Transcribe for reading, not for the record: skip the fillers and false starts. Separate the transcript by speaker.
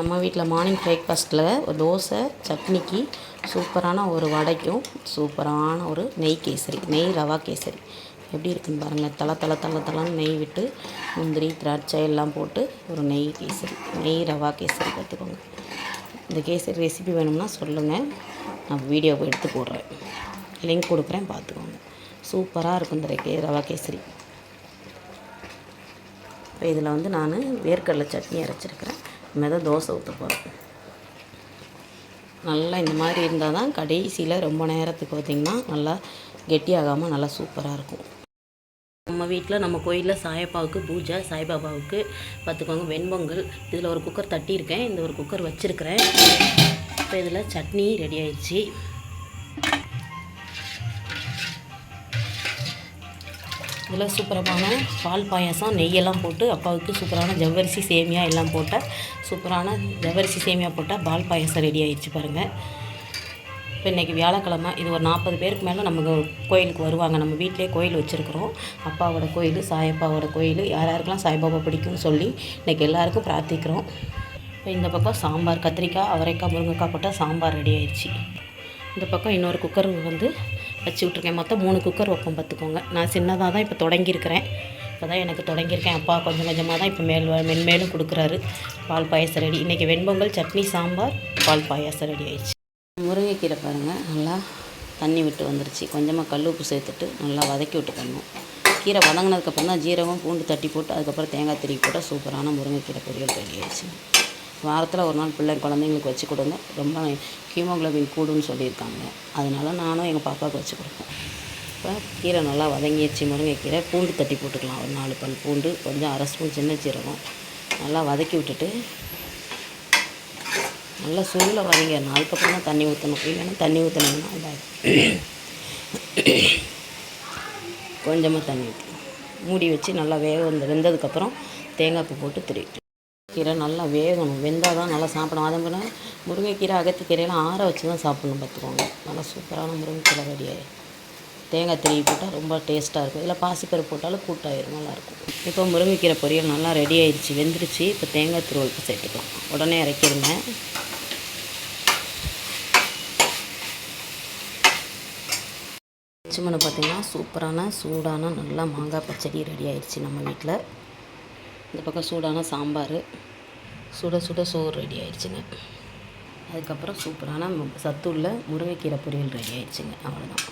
Speaker 1: நம்ம வீட்டில் மார்னிங் பிரேக்ஃபாஸ்ட்டில் ஒரு தோசை சட்னிக்கு சூப்பரான ஒரு வடைக்கும் சூப்பரான ஒரு நெய் கேசரி, நெய் ரவா கேசரி எப்படி இருக்குன்னு பாருங்கள். தளன்னு நெய் விட்டு முந்திரி திராட்சை எல்லாம் போட்டு ஒரு நெய் கேசரி, நெய் ரவா கேசரி பார்த்துக்கோங்க. இந்த கேசரி ரெசிபி வேணும்னா சொல்லுங்கள், நான் வீடியோ எடுத்து போடுறேன், லிங்க் கொடுக்குறேன், பார்த்துக்கோங்க. சூப்பராக இருக்கும் இந்த ரவா கேசரி. இப்போ இதில் நான் வேர்க்கடலை சட்னி அரைச்சிருக்கிறேன். இனிமேல் தோசை ஊற்ற போகிறேன். நல்லா இந்த மாதிரி இருந்தால் தான் கடைசியில் ரொம்ப நேரத்துக்கு பார்த்திங்கன்னா நல்லா கெட்டியாகாமல் நல்லா சூப்பராக இருக்கும். நம்ம வீட்டில் நம்ம கோயிலில் சாயப்பாவுக்கு பூஜை, சாய்பாபாவுக்கு பார்த்துக்கோங்க. வெண்பொங்கல் இதில் ஒரு குக்கர் தட்டியிருக்கேன், இந்த ஒரு குக்கர் வச்சுருக்கிறேன். இப்போ இதில் சட்னி ரெடி ஆயிடுச்சு. இதில் சூப்பரான பால் பாயாசம் நெய்யெல்லாம் போட்டு அப்பாவுக்கு சூப்பரான ஜவ்வரிசி சேமியா எல்லாம் போட்டால் சூப்பரான ஜவ்வரிசி சேமியா போட்டால் பால் பாயாசம் ரெடி ஆகிடுச்சு பாருங்கள். இப்போ இன்றைக்கி வியாழக்கிழமை, இது ஒரு 40 பேருக்கு மேலே நம்ம கோயிலுக்கு வருவாங்க. நம்ம வீட்டிலே கோயில் வச்சுருக்குறோம். அப்பாவோட கோயில், சாயப்பாவோட கோயில், யாருக்கெல்லாம் சாய்பாபா பிடிக்கும்னு சொல்லி இன்றைக்கி எல்லாேருக்கும் பிரார்த்திக்கிறோம். இப்போ இந்த பக்கம் சாம்பார், கத்திரிக்காய், அவரைக்காய், முருங்கைக்காய் போட்டால் சாம்பார் ரெடி ஆயிடுச்சு. இந்த பக்கம் இன்னொரு குக்கர் வச்சு விட்ருக்கேன். மொத்தம் 3 குக்கர் வைப்போம் பார்த்துக்கோங்க. நான் சின்னதாக தான் இப்போ தொடங்கியிருக்கிறேன். இப்போ தான் எனக்கு தொடங்கியிருக்கேன். அப்பா கொஞ்சம் கொஞ்சமாக தான் இப்போ மென்மேலும் கொடுக்குறாரு. பால் பாயாசம் ரெடி. இன்றைக்கி வெண்பொங்கல், சட்னி, சாம்பார், பால் பாயாசம் ரெடி ஆயிடுச்சு. முருங்கைக்கீரை பாருங்கள், நல்லா தண்ணி விட்டு வந்துருச்சு. கொஞ்சமாக கல் உப்பு சேர்த்துட்டு நல்லா வதக்கி விட்டுக்கணும். கீரை வதங்கினதுக்கப்புறம் தான் ஜீரகம் பூண்டு தட்டி போட்டு அதுக்கப்புறம் தேங்காய் திருப்பி போட்டால் சூப்பரான முருங்கைக்கீரை பொரியல் ரெடி ஆயிடுச்சு. வாரத்தில் ஒரு நாள் குழந்தைங்களுக்கு வச்சு கொடுங்க. ரொம்ப ஹீமோக்ளோபின் கூடுன்னு சொல்லியிருக்காங்க. அதனால் நானும் எங்கள் பாப்பாவுக்கு வச்சு கொடுப்பேன். இப்போ கீரை நல்லா வதங்கிடுச்சு. முருங்கைக்கீரை பூண்டு தட்டி போட்டுக்கலாம். ஒரு 4 பல் பூண்டு, கொஞ்சம் 1/2 ஸ்பூன் சின்ன சீரகம் நல்லா வதக்கி விட்டுட்டு நல்லா சுருளை வதங்கிடணும். அதுக்கப்புறம் தான் தண்ணி ஊற்றணும். இல்லைன்னா தண்ணி ஊற்றினோம்னா இதாகிடும். கொஞ்சமாக தண்ணி ஊற்றி மூடி வச்சு நல்லா வெந்ததுக்கப்புறம் தேங்காய் பூ போட்டு திருவிட்டு கீரை நல்லா வேகணும். வெந்தால் தான் நல்லா சாப்பிடணும். அதே மாதிரி முருங்கைக்கீரை, அகத்திக்கீரையெல்லாம் ஆற வச்சு தான் சாப்பிட்ணும் பார்த்துக்கோங்க. நல்லா சூப்பரான முருங்கைக்கீரை ரெடியாகி தேங்காய் திருவி போட்டால் ரொம்ப டேஸ்ட்டாக இருக்கும். இதில் பாசிப்பருப்பு போட்டாலும் கூட்டாயிரும், நல்லாயிருக்கும். இப்போ முருங்கைக்கீரை பொரியல் நல்லா ரெடி ஆயிடுச்சு, வெந்துருச்சு. இப்போ தேங்காய் துருவல் சேர்த்துக்கலாம். உடனே இறக்கிடுங்க. சும்மா பார்த்திங்கன்னா சூப்பரான சூடான நல்லா மாங்காய் பச்சடி ரெடி ஆயிடுச்சு நம்ம வீட்டில். இந்த பக்கம் சூடான சாம்பார், சுட சோறு ரெடி ஆயிடுச்சுங்க. அதுக்கப்புறம் சூப்பரான சத்துள்ள முருங்கைக்கீரை பொரியல் ரெடி ஆயிடுச்சுங்க. அவ்வளோதான்.